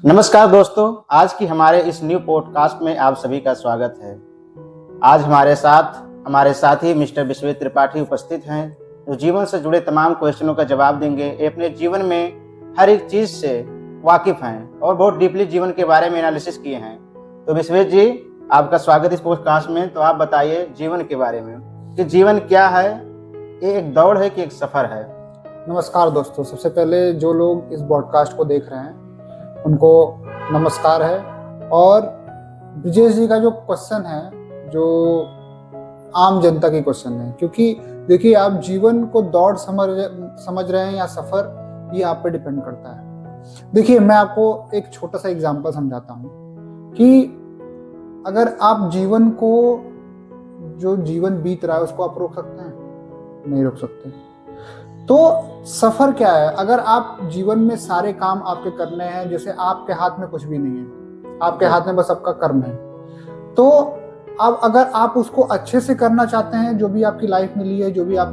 नमस्कार दोस्तों, आज की हमारे इस न्यू पॉडकास्ट में आप सभी का स्वागत है। आज हमारे साथी मिस्टर विश्वजीत त्रिपाठी उपस्थित हैं, जो जीवन से जुड़े तमाम क्वेश्चनों का जवाब देंगे। ये अपने जीवन में हर एक चीज से वाकिफ हैं और बहुत डीपली जीवन के बारे में एनालिसिस किए हैं। तो विश्वजीत जी, आपका स्वागत इस पॉडकास्ट में। तो आप बताइए जीवन के बारे में कि जीवन क्या है, ये एक दौड़ है कि एक सफर है? नमस्कार दोस्तों, सबसे पहले जो लोग इस पॉडकास्ट को देख रहे हैं उनको नमस्कार है। और ब्रिजेश जी का जो क्वेश्चन है, जो आम जनता की क्वेश्चन है, क्योंकि देखिए आप जीवन को दौड़ समझ रहे हैं या सफर, ये आप पे डिपेंड करता है। देखिए मैं आपको एक छोटा सा एग्जांपल समझाता हूँ कि अगर आप जीवन को, जो जीवन बीत रहा है उसको आप रोक सकते हैं? नहीं रोक सकते। तो सफर क्या है? अगर आप जीवन में सारे काम आपके करने हैं, जैसे आपके हाथ में कुछ भी नहीं है, आपके हाथ में बस आपका कर्म है, तो अब अगर आप उसको अच्छे से करना चाहते हैं, जो भी आपकी लाइफ मिली है, जो भी आप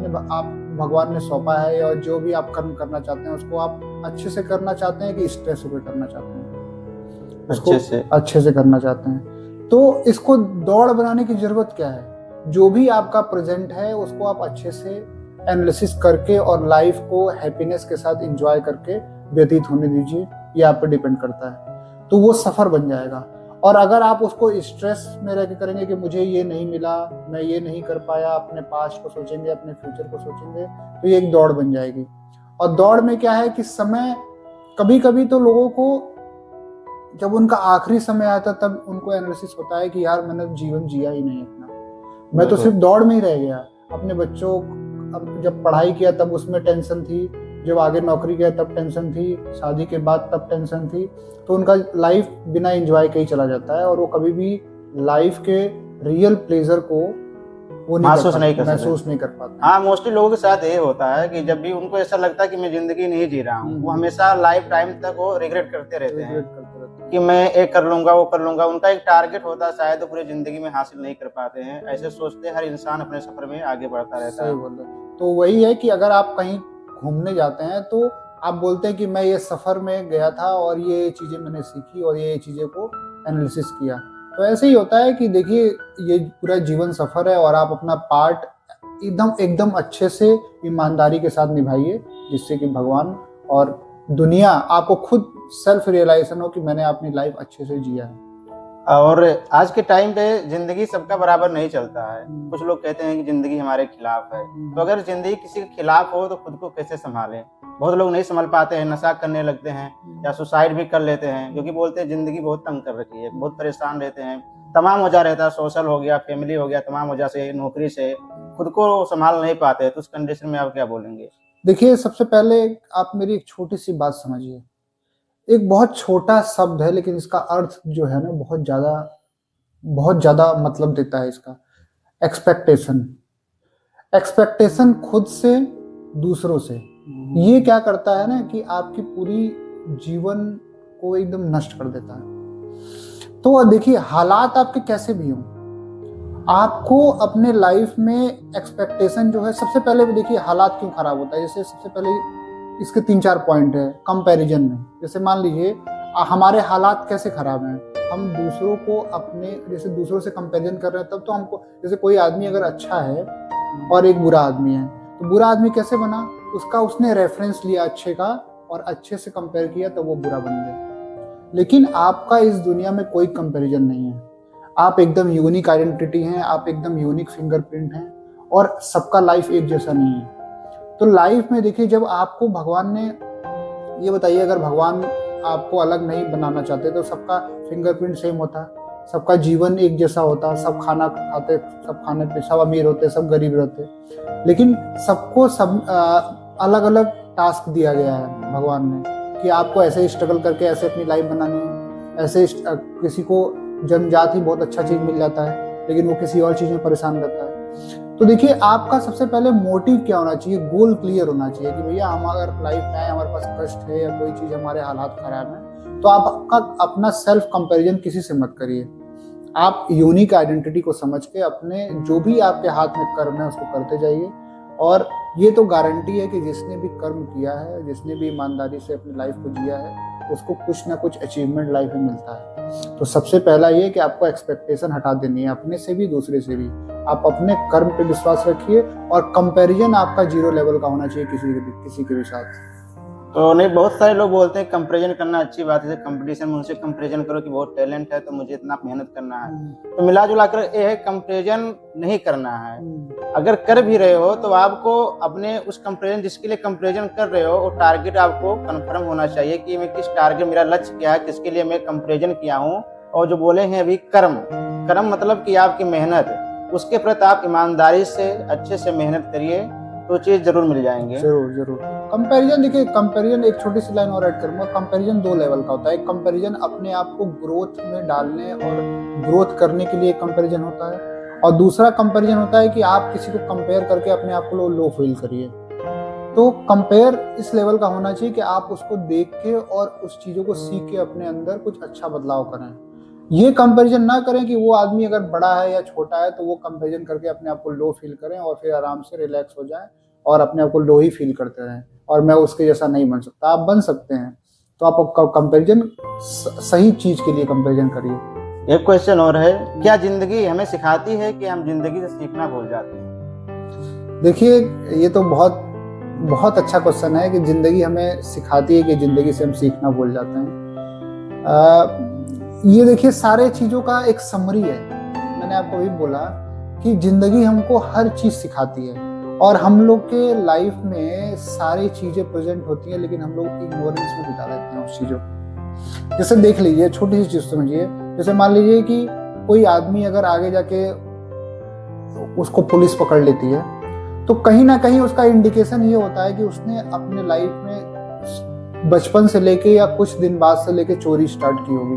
भगवान ने सौंपा है, और जो भी आप कर्म करना चाहते हैं उसको आप अच्छे से करना चाहते हैं कि स्ट्रेस होकर करना चाहते हैं? अच्छे से करना चाहते हैं। तो इसको दौड़ बनाने की जरूरत क्या है? जो भी आपका प्रेजेंट है उसको आप अच्छे से एनालिसिस करके और लाइफ को हैप्पीनेस के साथ एंजॉय करके व्यतीत होने दीजिए। ये आप पे डिपेंड करता है, तो वो सफर बन जाएगा। और अगर आप उसको स्ट्रेस में रह के करेंगे कि मुझे ये नहीं मिला, मैं ये नहीं कर पाया, अपने पास्ट को सोचेंगे, अपने फ्यूचर को सोचेंगे, तो ये एक दौड़ बन जाएगी। और दौड़ में क्या है कि समय, कभी कभी तो लोगों को जब उनका आखिरी समय आता तब उनको एनालिसिस होता है कि यार मैंने जीवन जिया ही नहीं अपना, मैं तो सिर्फ दौड़ में ही रह गया। अपने बच्चों, अब जब पढ़ाई किया तब उसमें टेंशन थी, जब आगे नौकरी किया तब टेंशन थी, शादी के बाद तब टेंशन थी, तो उनका लाइफ बिना एंजॉय के ही चला जाता है और वो कभी भी लाइफ के रियल प्लेजर को वो महसूस नहीं कर पाते। हाँ, मोस्टली लोगों के साथ ये होता है कि जब भी उनको ऐसा लगता है कि मैं जिंदगी नहीं जी रहा हूँ, वो हमेशा लाइफ टाइम तक वो रिग्रेट करते रहते हैं कि मैं एक कर लूंगा, वो कर लूंगा। उनका एक टारगेट होता है, शायद वो पूरी जिंदगी में हासिल नहीं कर पाते हैं। ऐसे सोचते हर इंसान अपने सफर में आगे बढ़ता रहता है। तो वही है कि अगर आप कहीं घूमने जाते हैं तो आप बोलते हैं कि मैं ये सफर में गया था और ये चीजें मैंने सीखी और ये चीजें को एनालिसिस किया। तो ऐसे ही होता है कि देखिए ये पूरा जीवन सफर है और आप अपना पार्ट एकदम अच्छे से ईमानदारी के साथ निभाइए, जिससे कि भगवान और दुनिया आपको खुद सेल्फ रियलाइजेशन हो कि मैंने अपनी लाइफ अच्छे से जिया है। और आज के टाइम पे जिंदगी सबका बराबर नहीं चलता है। कुछ लोग कहते हैं कि जिंदगी हमारे खिलाफ है, तो अगर जिंदगी किसी के खिलाफ हो तो खुद को कैसे संभालें? बहुत लोग नहीं संभाल पाते हैं, नशा करने लगते हैं या सुसाइड भी कर लेते हैं, क्योंकि बोलते हैं जिंदगी बहुत तंग कर रखी है, बहुत परेशान रहते हैं। तमाम वजह रहता है, सोशल हो गया, फैमिली हो गया, तमाम वजह से, नौकरी से खुद को संभाल नहीं पाते। तो उस कंडीशन में आप क्या बोलेंगे? देखिए सबसे पहले आप मेरी एक छोटी सी बात समझिए। एक बहुत छोटा शब्द है लेकिन इसका अर्थ जो है ना बहुत ज्यादा मतलब देता है इसका। एक्सपेक्टेशन खुद से, दूसरों से। ये क्या करता है ना कि आपकी पूरी जीवन को एकदम नष्ट कर देता है। तो देखिए हालात आपके कैसे भी हों, आपको अपने लाइफ में एक्सपेक्टेशन जो है, सबसे पहले देखिए हालात क्यों खराब होता है। जैसे सबसे पहले इसके 3-4 पॉइंट है कंपैरिजन में। जैसे मान लीजिए हमारे हालात कैसे खराब हैं, हम दूसरों को अपने जैसे दूसरों से कंपैरिजन कर रहे हैं, तब तो हमको, जैसे कोई आदमी अगर अच्छा है और एक बुरा आदमी है, तो बुरा आदमी कैसे बना? उसने रेफरेंस लिया अच्छे का और अच्छे से कंपेयर किया तो वो बुरा बन गया। लेकिन आपका इस दुनिया में कोई कंपैरिजन नहीं है, आप एकदम यूनिक आइडेंटिटी हैं, आप एकदम यूनिक फिंगरप्रिंट हैं और सबका लाइफ एक जैसा नहीं है। तो लाइफ में देखिए जब आपको भगवान ने, ये बताइए अगर भगवान आपको अलग नहीं बनाना चाहते तो सबका फिंगरप्रिंट सेम होता, सबका जीवन एक जैसा होता, सब खाना खाते, सब खाने पे सब अमीर होते, सब गरीब रहते। लेकिन सबको अलग अलग टास्क दिया गया है भगवान ने कि आपको ऐसे स्ट्रगल करके ऐसे अपनी लाइफ बनानी है। ऐसे किसी को जन्मजात ही बहुत अच्छा चीज मिल जाता है लेकिन वो किसी और चीज में परेशान रहता है। तो देखिए आपका सबसे पहले मोटिव क्या होना चाहिए, गोल क्लियर होना चाहिए कि भैया हम अगर लाइफ में आए, हमारे पास कष्ट है या कोई चीज, हमारे हालात खराब है, तो आपका अपना सेल्फ कंपैरिजन किसी से मत करिए। आप यूनिक आइडेंटिटी को समझ के अपने जो भी आपके हाथ में कर्म है उसको करते जाइए और ये तो गारंटी है कि जिसने भी कर्म किया है, जिसने भी ईमानदारी से अपनी लाइफ को जिया है, उसको कुछ ना कुछ अचीवमेंट लाइफ में मिलता है। तो सबसे पहला ये कि आपको एक्सपेक्टेशन हटा देनी है, अपने से भी दूसरे से भी। आप अपने कर्म पे विश्वास रखिए और कंपैरिजन आपका 0 लेवल का होना चाहिए किसी के भी साथ। तो नहीं, बहुत सारे लोग बोलते हैं कंपैरिजन करना अच्छी बात है, कंपटीशन में उनसे कंपैरिजन करो कि बहुत टैलेंट है तो मुझे इतना मेहनत करना है। तो मिला जुला कर ये है, कंपैरिजन नहीं करना है। अगर कर भी रहे हो तो आपको अपने उस कंपैरिजन, जिसके लिए कंपैरिजन कर रहे हो, वो टारगेट आपको कंफर्म होना चाहिए कि मैं किस टारगेट, मेरा लक्ष्य क्या है, किसके लिए मैं कंपैरिजन किया हूँ। और जो बोले हैं अभी कर्म मतलब कि आपकी मेहनत, उसके प्रति आप ईमानदारी से अच्छे से मेहनत करिए तो चीज जरूर मिल जाएंगे। जरूर। कंपैरिजन, देखिए कंपैरिजन, एक छोटी सी लाइन और ऐड करूंगा। कंपैरिजन 2 लेवल का होता है। एक कंपैरिजन अपने आप को ग्रोथ में डालने और ग्रोथ करने के लिए कंपैरिजन होता है, और दूसरा कंपैरिजन होता है कि आप किसी को कंपेयर करके अपने आप को लो फील करिए। तो कंपेयर इस लेवल का होना चाहिए कि आप उसको देख के और उस चीजों को सीख के अपने अंदर कुछ अच्छा बदलाव करें। ये कंपैरिजन ना करें कि वो आदमी अगर बड़ा है या छोटा है तो वो कंपैरिजन करके अपने आप को लो फील करें और फिर आराम से रिलैक्स हो जाएं और अपने आप को लो ही फील करते रहें और मैं उसके जैसा नहीं बन सकता। आप बन सकते हैं। तो आप कंपैरिजन सही चीज के लिए कंपैरिजन करिए। एक क्वेश्चन और है, क्या जिंदगी हमें सिखाती है कि हम जिंदगी से सीखना भूल जाते हैं? देखिए, ये तो बहुत अच्छा क्वेश्चन है कि जिंदगी हमें सिखाती है कि जिंदगी से हम सीखना भूल जाते हैं। ये देखिए, सारे चीजों का एक समरी है। मैंने आपको भी बोला कि जिंदगी हमको हर चीज सिखाती है और हम लोग के लाइफ में सारी चीजें प्रेजेंट होती हैं, लेकिन हम लोग इग्नोरेंस में बिता लेते हैं उस चीजों। जैसे देख लीजिए, छोटी सी चीज समझिए। जैसे मान लीजिए कि कोई आदमी अगर आगे जाके उसको पुलिस पकड़ लेती है तो कहीं ना कहीं उसका इंडिकेशन ये होता है कि उसने अपने लाइफ में बचपन से लेके या कुछ दिन बाद से लेके चोरी स्टार्ट की होगी,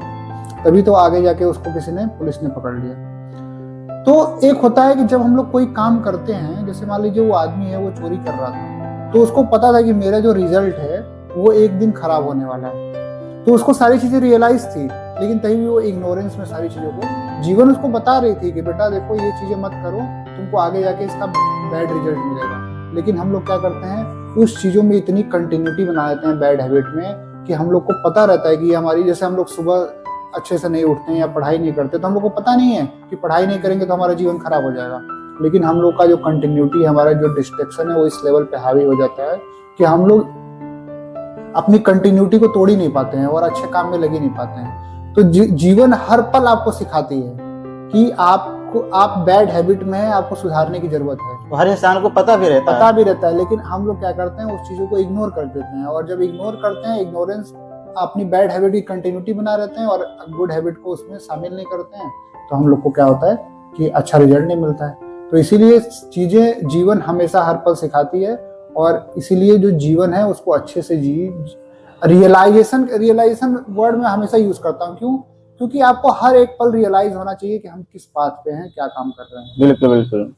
तभी तो आगे जाके उसको पुलिस ने पकड़ लिया। तो एक होता है कि जब हम लोग कोई काम करते हैं, जैसे मान लीजिए वो आदमी है, वो चोरी कर रहा था, तो उसको पता था कि मेरा जो रिजल्ट है वो एक दिन खराब होने वाला है। तो उसको सारी चीजें रियलाइज थी, लेकिन तभी भी वो इग्नोरेंस में सारी चीजों को, जीवन उसको बता रही थी कि बेटा देखो ये चीजें मत करो, तुमको आगे जाके इसका बैड रिजल्ट मिलेगा। लेकिन हम लोग क्या करते हैं, उस चीजों में इतनी कंटिन्यूटी बना देते हैं बैड हैबिट में कि हम लोग को पता रहता है कि हमारी, जैसे हम लोग सुबह अच्छे से नहीं उठते हैं या पढ़ाई नहीं करते, तो हम लोग को पता नहीं है कि पढ़ाई नहीं करेंगे तो हमारा जीवन खराब हो जाएगा। लेकिन हम लोग का जो कंटिन्यूटी, हमारा जो डिस्ट्रैक्शन है, वो इस लेवल पे हावी हो जाता है कि हम लोग अपनी कंटिन्यूटी को तोड़ ही नहीं पाते हैं और अच्छे काम में लग ही नहीं पाते हैं। तो जीवन हर पल आपको सिखाती है कि आप बैड हैबिट में है, आपको सुधारने की जरूरत है। तो हर इंसान को पता भी रहता है, लेकिन हम लोग क्या करते हैं, उस चीजों को इग्नोर कर देते हैं। और जब इग्नोर करते हैं, इग्नोरेंस अपनी बैड हैबिट की कंटिन्यूटी बना रहते हैं और गुड हैबिट को उसमें शामिल नहीं करते हैं, तो हम लोग को क्या होता है कि अच्छा रिजल्ट नहीं मिलता है। तो इसीलिए चीजें, जीवन हमेशा हर पल सिखाती है और इसीलिए जो जीवन है उसको अच्छे से रियलाइजेशन वर्ड में हमेशा यूज करता हूँ। क्यों? क्योंकि आपको हर एक पल रियलाइज होना चाहिए कि हम किस पाथ पे हैं, क्या काम कर रहे हैं। बिल्कुल।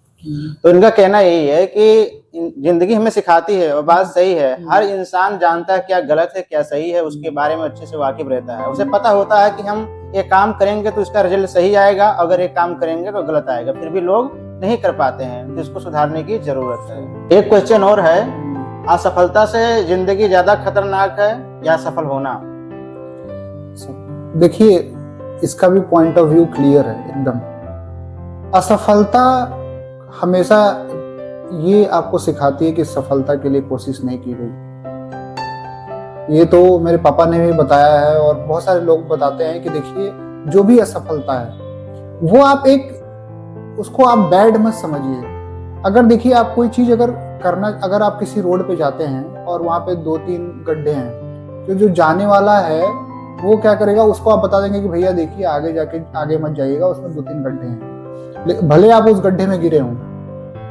तो इनका कहना यही है कि जिंदगी हमें सिखाती है और बात सही है। हर इंसान जानता है क्या गलत है क्या सही है, उसके बारे में अच्छे से वाकिफ रहता है। उसे पता होता है कि हम ये काम करेंगे तो इसका रिजल्ट सही आएगा, अगर ये काम करेंगे तो गलत आएगा। फिर भी लोग नहीं कर पाते हैं, तो इसको सुधारने की जरूरत है। एक क्वेश्चन और है, असफलता से जिंदगी ज्यादा खतरनाक है या सफल होना? देखिए, इसका भी पॉइंट ऑफ व्यू क्लियर है एकदम। असफलता हमेशा ये आपको सिखाती है कि सफलता के लिए कोशिश नहीं की गई। ये तो मेरे पापा ने भी बताया है और बहुत सारे लोग बताते हैं कि देखिए, जो भी असफलता है वो आप उसको आप बैड मत समझिए। अगर देखिए, आप कोई चीज अगर आप किसी रोड पे जाते हैं और वहां पे 2-3 गड्ढे हैं, तो जो जाने वाला है वो क्या करेगा, उसको आप बता देंगे कि भैया देखिए आगे मत जाइएगा, उसमें 2-3 गड्ढे हैं, भले आप उस गड्ढे में गिरे हों।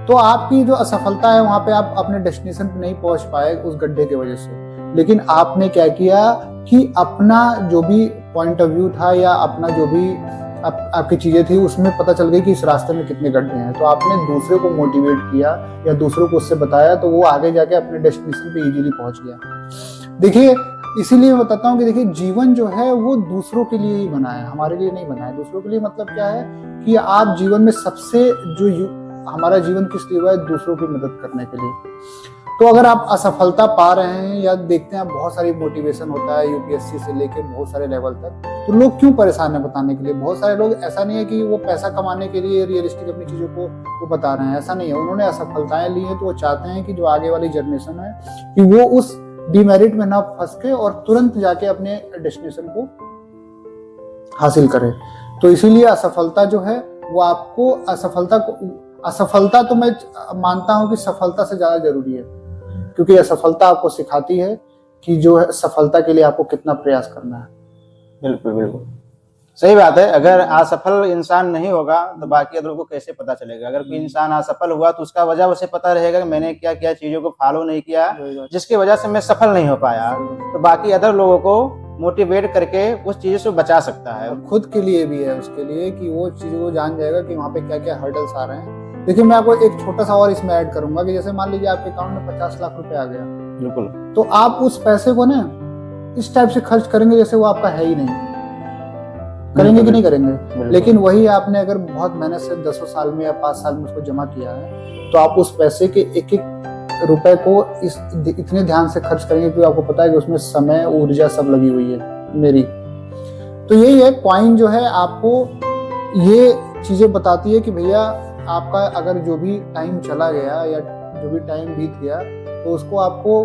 तो आपकी जो असफलता है, वहां पे आप अपने डेस्टिनेशन पे नहीं पहुंच पाए उस गड्ढे की वजह से। लेकिन आपने क्या किया कि अपना जो भी पॉइंट ऑफ व्यू था या अपना जो भी आपकी चीजें थी, उसमें पता चल गई कि इस रास्ते में कितने गड्ढे हैं, तो आपने दूसरे को मोटिवेट किया या दूसरों को उससे बताया, तो वो आगे जाके अपने डेस्टिनेशन पे इजीली पहुंच गया। देखिए, इसीलिए मैं बताता हूँ कि देखिए, जीवन जो है वो दूसरों के लिए ही बना है, हमारे लिए नहीं बना है। दूसरों के लिए मतलब क्या है कि आप जीवन में सबसे जो हमारा जीवन किस लिए हुआ है? दूसरों की मदद करने के लिए। तो अगर आप असफलता पा रहे हैं या देखते हैं बहुत सारी मोटिवेशन होता है यूपीएससी से लेकर बहुत सारे लेवल तक, तो लोग क्यों परेशान है बताने के लिए? बहुत सारे लोग, ऐसा नहीं है कि वो पैसा कमाने के लिए रियलिस्टिक अपनी चीजों को वो बता रहे हैं, ऐसा नहीं है। उन्होंने असफलताएं ली हैं तो वो चाहते हैं कि जो आगे वाली जनरेशन है कि वो उस डिमेरिट में ना फंस के और तुरंत जाके अपने डेस्टिनेशन को हासिल करे। तो इसीलिए असफलता जो है वो आपको असफलता तो मैं मानता हूं कि सफलता से ज्यादा जरूरी है, क्योंकि असफलता आपको सिखाती है कि जो है सफलता के लिए आपको कितना प्रयास करना है। बिल्कुल बिल्कुल सही बात है। अगर असफल इंसान नहीं होगा तो बाकी अदरों को कैसे पता चलेगा? अगर कोई इंसान असफल हुआ तो उसका वजह उसे पता रहेगा कि मैंने क्या क्या चीजों को फॉलो नहीं किया जिसकी वजह से मैं सफल नहीं हो पाया, तो बाकी अदर लोगों को मोटिवेट करके उस चीजों से बचा सकता है। और खुद के लिए भी है उसके लिए कि वो चीजों को जान जाएगा कि वहाँ पे क्या क्या हर्डल्स आ रहे हैं। देखिए, मैं आपको एक छोटा सा और इसमें ऐड करूंगा कि जैसे मान लीजिए आपके अकाउंट में 50 लाख रुपए आ गया, बिल्कुल, तो आप उस पैसे को ना इस टाइप से खर्च करेंगे जैसे वो आपका है ही नहीं। करेंगे कि नहीं करेंगे? लेकिन वही आपने अगर बहुत मेहनत से 10 साल में या 5 साल में उसको जमा किया है, तो आप उस पैसे के एक एक रुपए को इतने ध्यान से खर्च करेंगे क्योंकि आपको पता है कि उसमें समय, ऊर्जा सब लगी हुई है मेरी। तो यही है, कॉइन जो है आपको ये चीजें बताती है कि भैया आपका अगर जो भी टाइम चला गया या जो भी टाइम बीत गया तो उसको आपको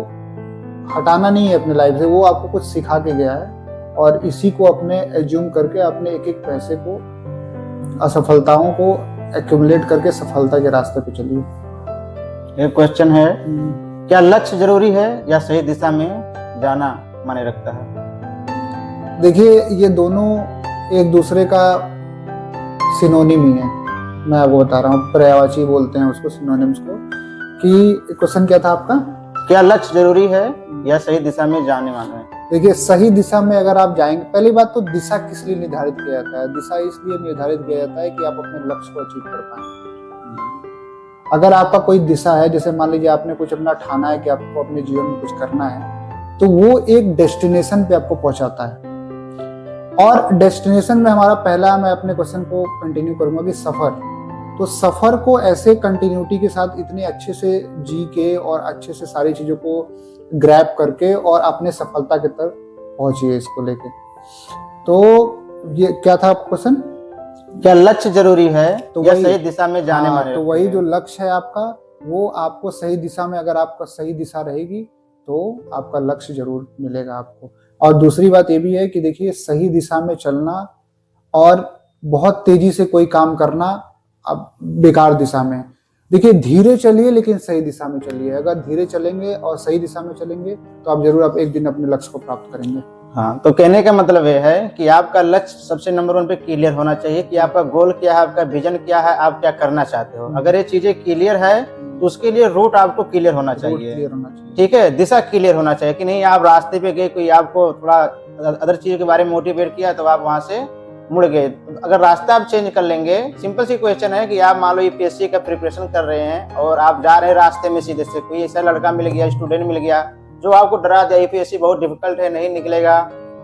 हटाना नहीं है अपने लाइफ से, वो आपको कुछ सिखा के गया है। और इसी को अपने एज्यूम करके अपने एक एक पैसे को, असफलताओं को एक्यूमुलेट करके सफलता के रास्ते पे चलिए। एक क्वेश्चन है, क्या लक्ष्य जरूरी है या सही दिशा में जाना माने रखता है? देखिए, ये दोनों एक दूसरे का सिनोनिम ही है। मैं आपको बता रहा हूँ, पर्यायवाची बोलते हैं उसको, सिनोनिम्स को। कि क्वेश्चन क्या था आपका? क्या लक्ष्य जरूरी है या सही दिशा में जाने वाला है? देखिए, सही दिशा में अगर आप जाएंगे, पहली बात तो दिशा किस लिए निर्धारित किया जाता है? दिशा इसलिए निर्धारित किया जाता है कि आप अपने लक्ष्य को अचीव कर पाए। अगर आपका कोई दिशा है, जैसे मान लीजिए आपने कुछ अपना ठाना है कि आपको अपने जीवन में कुछ करना है, तो वो एक डेस्टिनेशन पे आपको पहुंचाता है। और डेस्टिनेशन में हमारा पहला, मैं अपने क्वेश्चन को कंटिन्यू करूंगा कि सफर। तो सफर को ऐसे कंटिन्यूटी के साथ इतने अच्छे से जी के और अच्छे से सारी चीजों को ग्रैब करके और अपने सफलता की तरफ पहुंचिए इसको लेके। तो ये क्या था क्वेश्चन? क्या लक्ष्य जरूरी है तो या सही दिशा में जाने वाले? तो वही जो लक्ष्य है आपका, वो आपको सही दिशा में, अगर आपका सही दिशा रहेगी तो आपका लक्ष्य जरूर मिलेगा आपको। और दूसरी बात ये भी है कि देखिए, सही दिशा में चलना और बहुत तेजी से कोई काम करना अब बेकार दिशा में। देखिए, धीरे चलिए लेकिन सही दिशा में चलिए। अगर धीरे चलेंगे और सही दिशा में चलेंगे तो आप जरूर आप एक दिन अपने लक्ष्य को प्राप्त करेंगे। हाँ, तो कहने का मतलब ये है कि आपका लक्ष्य सबसे नंबर 1 पे क्लियर होना चाहिए कि आपका गोल क्या है, आपका विजन क्या है, आप क्या करना चाहते हो। अगर ये चीजें क्लियर है तो उसके लिए रूट आपको क्लियर होना चाहिए। ठीक है, दिशा क्लियर होना चाहिए कि नहीं आप रास्ते पे गए, कोई आपको थोड़ा अदर चीजों के बारे में मोटिवेट किया तो आप वहां से मुड़ गए। अगर रास्ता आप चेंज कर लेंगे, सिंपल सी क्वेश्चन है कि आप मान लो यूपीएससी का प्रिपरेशन कर रहे हैं और आप जा रहे हैं रास्ते में सीधे से, कोई ऐसा लड़का मिल गया, स्टूडेंट मिल गया जो आपको डरा दिया, यूपीएससी बहुत डिफिकल्ट है, नहीं निकलेगा,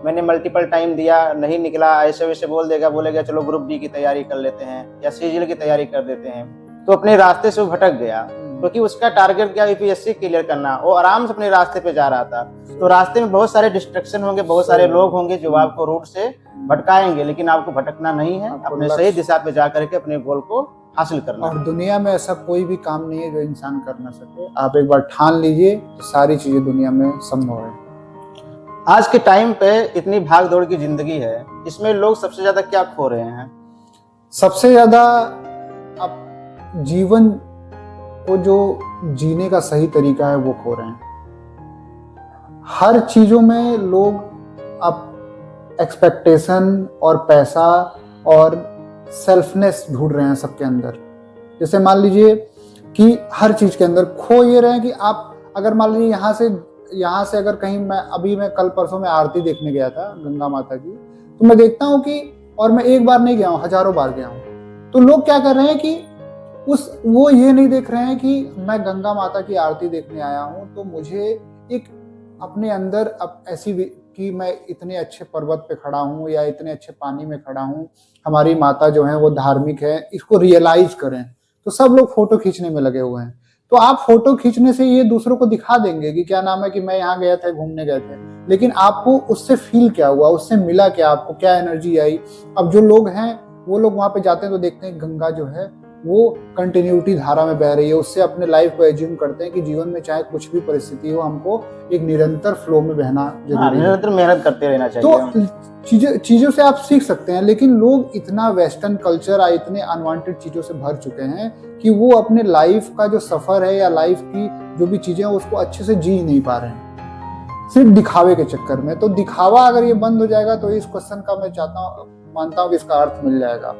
मैंने मल्टीपल टाइम दिया नहीं निकला, ऐसे वैसे बोलेगा चलो ग्रुप डी की तैयारी कर लेते हैं या सीजीएल की तैयारी कर देते हैं, तो अपने रास्ते से वो भटक गया क्योंकि उसका टारगेट क्या यूपीएससी क्लियर करना। वो आराम से अपने रास्ते पे जा रहा था। तो रास्ते में बहुत सारे डिस्ट्रक्शन होंगे, बहुत सारे लोग होंगे जो आपको रूट से भटकाएंगे, लेकिन आपको भटकना नहीं है, अपने सही दिशा पे जा करके अपने गोल को हासिल करना। और दुनिया में ऐसा कोई भी काम नहीं है जो इंसान कर ना सके। आप एक बार ठान लीजिए, सारी चीजें दुनिया में संभव है। आज के टाइम पे इतनी भाग दौड़ की जिंदगी है, इसमें लोग सबसे ज्यादा क्या खो रहे हैं? सबसे ज्यादा अब जीवन को जो जीने का सही तरीका है वो खो रहे हैं। हर चीजों में लोग अब एक्सपेक्टेशन और पैसा और सेल्फनेस ढूंढ रहे हैं सबके अंदर। जैसे मान लीजिए कि हर चीज के अंदर खो ये रहे हैं कि आप अगर मान लीजिए यहाँ से अगर कहीं, मैं कल परसों में आरती देखने गया था गंगा माता की, तो मैं देखता हूँ कि, और मैं एक बार नहीं गया हूँ, हजारों बार गया हूँ, तो लोग क्या कर रहे हैं कि वो ये नहीं देख रहे हैं कि मैं गंगा माता की आरती देखने आया हूँ तो मुझे एक अपने अंदर अब ऐसी कि मैं इतने अच्छे पर्वत पे खड़ा हूँ या इतने अच्छे पानी में खड़ा हूँ, हमारी माता जो है वो धार्मिक है, इसको रियलाइज करें। तो सब लोग फोटो खींचने में लगे हुए हैं। तो आप फोटो खींचने से ये दूसरों को दिखा देंगे कि क्या नाम है कि मैं यहाँ गया था, घूमने गए थे, लेकिन आपको उससे फील क्या हुआ, उससे मिला क्या, आपको क्या एनर्जी आई। अब जो लोग हैं वो लोग वहां पे जाते हैं तो देखते हैं गंगा जो है वो कंटिन्यूटी धारा में बह रही है, उससे अपने लाइफ को एज्यूम करते हैं कि जीवन में चाहे कुछ भी परिस्थिति हो, हमको एक निरंतर फ्लो में बहना जरूरी है, निरंतर मेहनत करते रहना चाहिए। तो चीजों से आप सीख सकते हैं। लेकिन लोग इतना वेस्टर्न कल्चर या इतने अनवांटेड चीजों से भर चुके हैं कि वो अपने लाइफ का जो सफर है या लाइफ की जो भी चीजें हैं उसको अच्छे से जी नहीं पा रहे हैं, सिर्फ दिखावे के चक्कर में। तो दिखावा अगर ये बंद हो जाएगा तो इस क्वेश्चन का मैं मानता हूँ कि इसका अर्थ मिल जाएगा।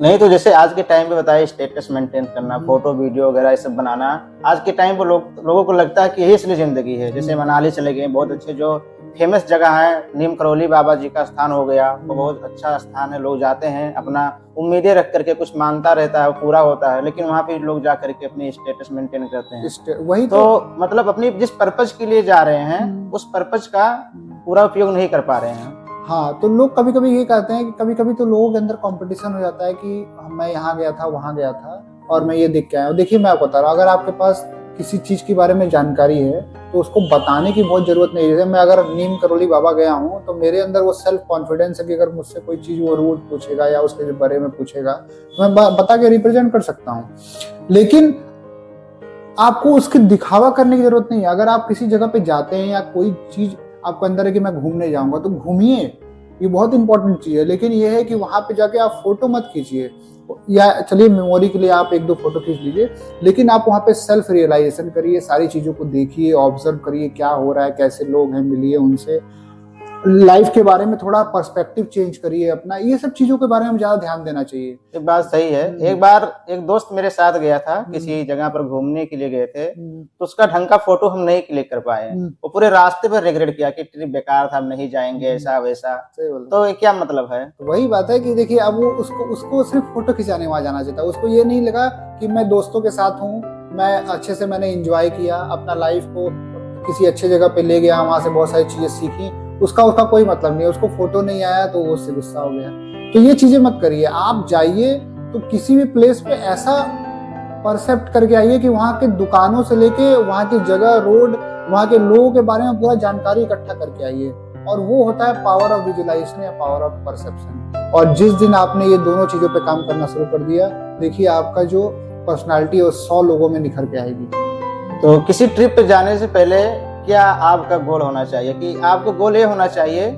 नहीं तो जैसे आज के टाइम पे बताइए, स्टेटस मेंटेन करना, फोटो वीडियो वगैरह ये सब बनाना, आज के टाइम पे लोगों को लगता है कि यही असली जिंदगी है। जैसे मनाली चले गए, बहुत अच्छे जो फेमस जगह है, नीम करौली बाबा जी का स्थान हो गया, वो बहुत अच्छा स्थान है, लोग जाते हैं, अपना उम्मीदें रख करके, कुछ मानता रहता है, वो पूरा होता है, लेकिन वहाँ पे लोग जा करके अपनी स्टेटस मेंटेन करते हैं। वही तो मतलब अपनी जिस पर्पज के लिए जा रहे हैं उस पर्पज का पूरा उपयोग नहीं कर पा रहे हैं। हाँ, तो लोग कभी कभी ये कहते हैं कि कभी कभी तो लोगों के अंदर कंपटीशन हो जाता है कि मैं यहाँ गया था, वहां गया था और मैं ये देख के आया हूँ। देखिए मैं आपको बता रहा हूँ, अगर आपके पास किसी चीज के बारे में जानकारी है तो उसको बताने की बहुत जरूरत नहीं है। जैसे मैं अगर नीम करौली बाबा गया हूँ तो मेरे अंदर वो सेल्फ कॉन्फिडेंस है कि अगर मुझसे कोई चीज वो रूट पूछेगा या उसके बारे में पूछेगा तो मैं बता के रिप्रेजेंट कर सकता हूँ। लेकिन आपको उसकी दिखावा करने की जरूरत नहीं है। अगर आप किसी जगह पे जाते हैं या कोई चीज आपको अंदर है कि मैं घूमने जाऊंगा तो घूमिए, ये बहुत इंपॉर्टेंट चीज है। लेकिन ये है कि वहां पे जाके आप फोटो मत खींचिए, या चलिए मेमोरी के लिए आप एक दो फोटो खींच लीजिए, लेकिन आप वहां पे सेल्फ रियलाइजेशन करिए, सारी चीजों को देखिए, ऑब्जर्व करिए क्या हो रहा है, कैसे लोग हैं, मिलिए उनसे, लाइफ के बारे में थोड़ा पर्सपेक्टिव चेंज करिए अपना। ये सब चीजों के बारे में ज्यादा ध्यान देना चाहिए। एक बात सही है। एक बार एक दोस्त मेरे साथ गया था, किसी जगह पर घूमने के लिए गए थे, तो उसका ढंग का फोटो हम नहीं क्लिक कर पाए। वो पूरे रास्ते पर रिग्रेट किया कि ट्रिप बेकार था, हम नहीं जाएंगे, ऐसा वैसा। तो ये क्या मतलब है? तो वही बात है कि देखिए अब वो उसको सिर्फ फोटो खिंचाने वहां जाना चाहता है। उसको ये नहीं लगा कि मैं दोस्तों के साथ हूँ, मैं अच्छे से मैंने एंजॉय किया, अपना लाइफ को किसी अच्छे जगह पे ले गया, वहां से बहुत सारी चीजें सीखी, उसका कोई मतलब नहीं है। उसको फोटो नहीं आया तो वो उससे गुस्सा हो गया। तो ये चीजें मत करिए। आप जाइए तो किसी भी प्लेस पे ऐसा परसेप्ट करके आइए कि वहाँ के दुकानों से लेके वहाँ की जगह, रोड, वहाँ के लोगों के बारे में पूरा जानकारी इकट्ठा करके आइए। और वो होता है पावर ऑफ विजुअलाइजेशन या पावर ऑफ परसेप्शन। और जिस दिन आपने ये दोनों चीजों पे काम करना शुरू कर दिया, देखिए आपका जो पर्सनालिटी है 100 लोगों में निखर के आएगी। तो किसी ट्रिप पे जाने से पहले क्या आपका गोल होना चाहिए? कि आपको गोल ये होना चाहिए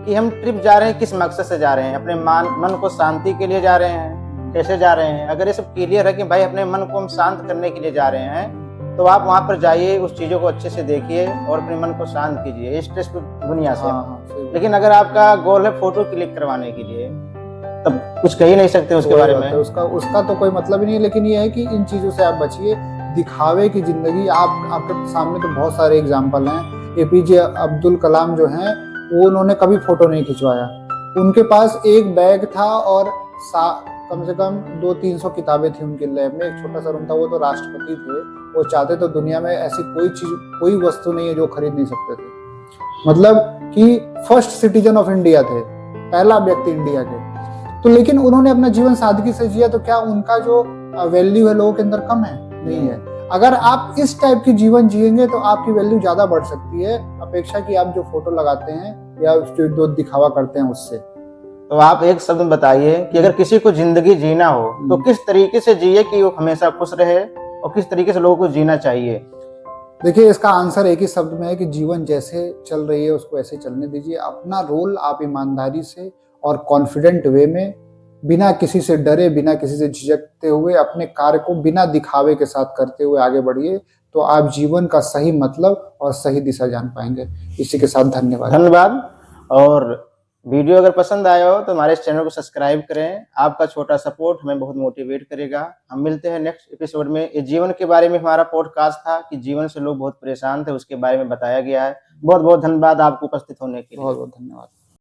कि हम ट्रिप जा रहे हैं, किस मकसद से जा रहे हैं, अपने मन को शांति के लिए जा रहे हैं, कैसे जा रहे हैं। अगर ये सब क्लियर है कि भाई अपने मन को हम शांत करने के लिए जा रहे हैं, तो आप वहां पर जाइए, उस चीजों को अच्छे से देखिए और अपने मन को शांत कीजिए स्ट्रेस दुनिया से। लेकिन अगर आपका गोल है फोटो क्लिक करवाने के लिए, तब कुछ कह ही नहीं सकते उसके बारे में। उसका तो कोई मतलब ही नहीं है। लेकिन ये है कि इन चीजों से आप बचिए। दिखावे की जिंदगी, आपके सामने तो बहुत सारे एग्जाम्पल हैं। एपीजे अब्दुल कलाम जो हैं वो उन्होंने कभी फोटो नहीं खिंचवाया। उनके पास एक बैग था और कम से कम 200-300 किताबें थी उनके लैब में, एक छोटा सा रूम था। वो तो राष्ट्रपति थे, वो चाहते तो दुनिया में ऐसी कोई वस्तु नहीं है जो खरीद नहीं सकते थे। मतलब कि फर्स्ट सिटीजन ऑफ इंडिया थे, पहला व्यक्ति इंडिया के। तो लेकिन उन्होंने अपना जीवन सादगी से जिया, तो क्या उनका जो वैल्यू है लोगों के अंदर कम है? नहीं है। अगर आप इस टाइप की जीवन जिएंगे तो आपकी वैल्यू ज्यादा बढ़ सकती है अपेक्षा कि आप जो फोटो लगाते हैं या जो दिखावा करते हैं उससे। तो आप एक शब्द में बताइए कि अगर किसी को जिंदगी जीना हो तो किस तरीके से जिए कि वो हमेशा खुश रहे, और किस तरीके से लोगों को जीना चाहिए? देखिए इसका आंसर एक ही शब्द में है कि जीवन जैसे चल रही है उसको ऐसे चलने दीजिए। अपना रोल आप ईमानदारी से और कॉन्फिडेंट वे में, बिना किसी से डरे, बिना किसी से झिझकते हुए, अपने कार्य को बिना दिखावे के साथ करते हुए आगे बढ़िए, तो आप जीवन का सही मतलब और सही दिशा जान पाएंगे। इसी के साथ धन्यवाद। और वीडियो अगर पसंद आया हो तो हमारे इस चैनल को सब्सक्राइब करें। आपका छोटा सपोर्ट हमें बहुत मोटिवेट करेगा। हम मिलते हैं नेक्स्ट एपिसोड में। ये जीवन के बारे में हमारा पॉडकास्ट था कि जीवन से लोग बहुत परेशान थे, उसके बारे में बताया गया है। बहुत बहुत धन्यवाद आपको उपस्थित होने के लिए। बहुत बहुत धन्यवाद।